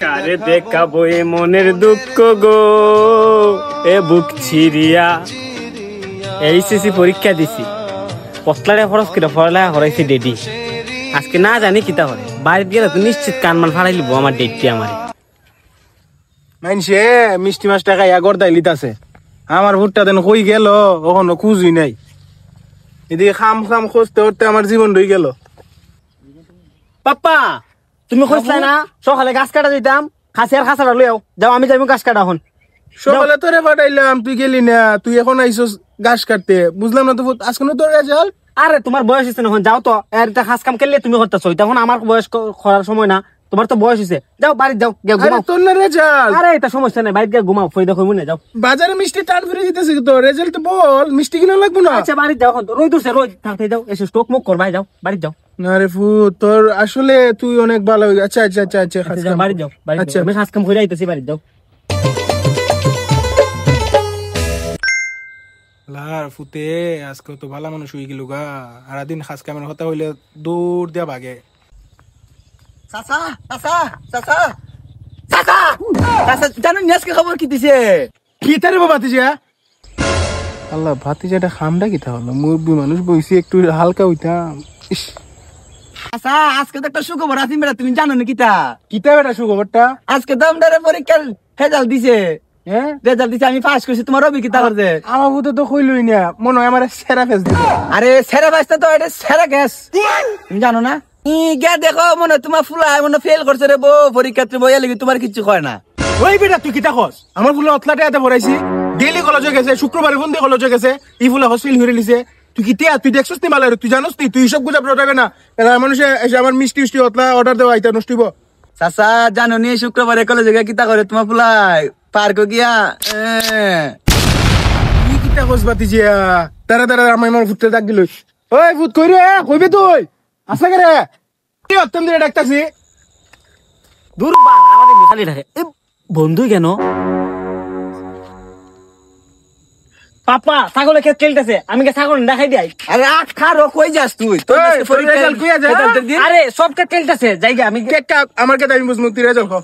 কারে দেখাবো এ মনের দুঃখ গো, এ বুক ছিড়িয়া। এইচএসসি পরীক্ষা দিছি, পতলারে খরচ করে পড়ালেখা করাইছি ডেডি। আজকে না জানি কিতা করে, বাড়িতে গেলে তো নিশ্চিত কানমান ফাড়াই লিব আমার ডেটটি। আমার মাইনসে মিষ্টি মাছ টাকা এগর দাইলিত আছে, আমার ভুট্টা দেন কই গেল ওখানে খুঁজই নাই। এদিকে খাম খাম খুঁজতে করতে আমার জীবন রয়ে গেল। পাপ্পা তুমি খুঁজলাই না সকালে গাছ কাটা দিতাম, খাসি আর খাসাটা লইয়াও যাও, আমি যাইব গাছ কাটা। এখন সকালে তোরে পাঠাইলাম, তুই গেলি না, তুই এখন আইসস গাছ কাটতে। বুঝলাম না তো আজকে তোর রেজাল্ট। আরে তোমার বয়স হয়েছে না, যাও তো। এর খাস কাম করলে তুমি করতেছো, তখন আমার বয়স করার সময় না, তোমার তো বয়স হয়েছে। যাও বাড়িতে যাও, ঘুমাও। তোর না রেজাল্ট? আরে এটা সমস্যা নাই, বাড়িতে ঘুমাও, ফই দেখো মনে যাও। বাজারে মিষ্টি টান ফিরে দিতেছি তো, রেজাল্ট বল, মিষ্টি কিনা লাগবো না? আচ্ছা বাড়িতে যাও, রোদ উঠছে, রোদ থাকতে যাও, এসে স্টোক মুখ করবাই, যাও বাড়িতে যাও। না রে ফু, তোর আসলে তুই অনেক ভালো। আচ্ছা আচ্ছা আচ্ছা আচ্ছা, বাড়িতে যাও, আচ্ছা আমি খাস কাম করে আইতেছি, বাড়িতে যাও। লার ফুতে আজকে তো ভালো মানুষ হয়ে গেল গা। সারাদিন খাস কামের কথা হইলে দৌড় দিয়া ভাগে। চাচা চাচা চাচা চাচা চাচা জানো আজকে খবর কি দিছে? কি তারে বাবা ভাতিজা? আল্লাহ ভাতিজাটা খামটা কিতা হলো? মুরব্বী মানুষ বইছি, একটু হালকা হইতাম। ইস চাচা আজকে তো একটা সুখবর আছে বেটা, তুমি জানো না কিতা? কিতা বেটা সুখবরটা? আজকে তো আমাদের পরীক্ষার রেজাল্ট দিছে। হ্যাঁ রেজাল্ট দিছে, আমি পাস করছি। তোমার রবি কিতা করছে? আমার ভূতে তো কইলই না, মনে হয় আমার সেরা ফেস দিল। আরে সেরা বাসটা তো এটা সেরা গ্যাস, তুমি জানো না? গে দেখো মনে হয় তোমার ফুলা মনে ফেল করছে রে বউ পরীক্ষাতে, বইয়া লাগি তোমার কিছু কয় না। ওই বেটা তুই কিতা কস? আমার ফুলে অতলাটে এতে ভরাইছি, ডেইলি কলেজে গেছে, শুক্রবারে বন্ধে কলেজে গেছে, এই ফুলে হসপিটাল হয়ে লিছে। তুই কিতা তুই দেখছস নি? মালারে তুই জানোস নি? তুই সব গুজব রটাবে না। এরা মানুষে এসে আমার মিষ্টি মিষ্টি অতলা অর্ডার দেওয়া আইতা নষ্ট হইব। চাচা জানো নি শুক্রবারে কলেজে গিয়া কিতা করে তোমার ফুলাই? পার্ক গিয়া কি কিতা কস ভাতিজিয়া? তারা তারা আমার ফুটতে ডাক দিল। ওই ভূত কই রে? কইবে তুই? আসা কে রে? কি অত্যম দিয়ে ডাকতাছি? দূর বা আমাদের মিখালি থাকে। এ বন্ধু কেন? পাপা ছাগলের ক্ষেত খেলতেছে, আমি কে ছাগল দেখাই দিই। আরে আট খারো কই যাস তুই? তোর আজকে পরীক্ষা রেজাল্ট কই আছে? আরে সব ক্ষেত খেলতেছে, যাইগা আমি কেকা আমার কে আমি বুঝমু তুই রেজাল্ট কর।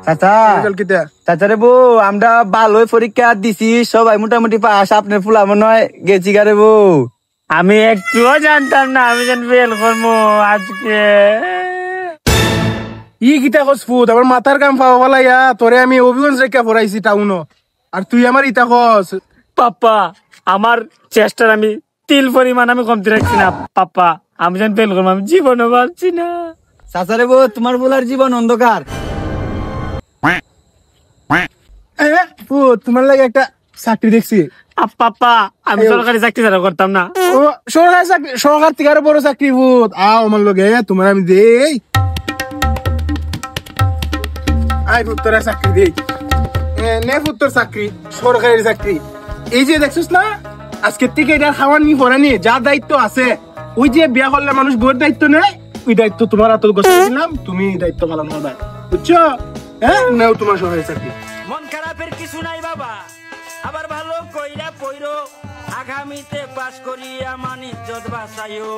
চাচা রেজাল্ট কিতা? চাচা রে বউ আমরা ভালোই পরীক্ষা দিছি, সবাই মোটামুটি পাস। আপনার ফুলা মনে হয় গেছি গারে বউ। আমি একটুও জানতাম না আমি যেন ফেল করবো আজকে। ই কিতা কস ফুট? আমার মাথার কাম পাওয়া বলাইয়া তোরে আমি অভিগঞ্জ রেখা পড়াইছি টাউনও, আর তুই আমার ইতা কস? পাপা আমার চেষ্টার আমি তিল পরিমাণ আমি কমতি রাখছি না। পাপা আমি যেন ফেল করবো, আমি জীবনও পারছি না। চাচা রে বউ তোমার বলার জীবন অন্ধকার। ফুট তোমার লাগে একটা চাকরি দেখছি। পাপা আমি সরকারি চাকরি ছাড়া করতাম না। ও সরকারি চাকরি? সরকার থেকে আরো বড় চাকরি ফুট। আও আমার লগে তোমার আমি দেই। আই ফুট তোরা চাকরি দেই। নে ফুট তোর চাকরি, সরকারি চাকরি। এই যে দেখছিস না আজকে থেকে এটা খাওয়ার নি পড়ানি যা দায়িত্ব আছে, ওই যে বিয়া করলে মানুষ বউর দায়িত্ব নেয়, ওই দায়িত্ব তোমার হাতে গোছাই দিলাম, তুমি দায়িত্ব পালন করবে, বুঝছো? হ্যাঁ নাও তোমার সরকারি চাকরি। মন খারাপের কিছু নাই বাবা, আবার ভালো কইরা পইরো, আগামীতে পাস করিয়া মান ইজ্জত বাঁচাইও।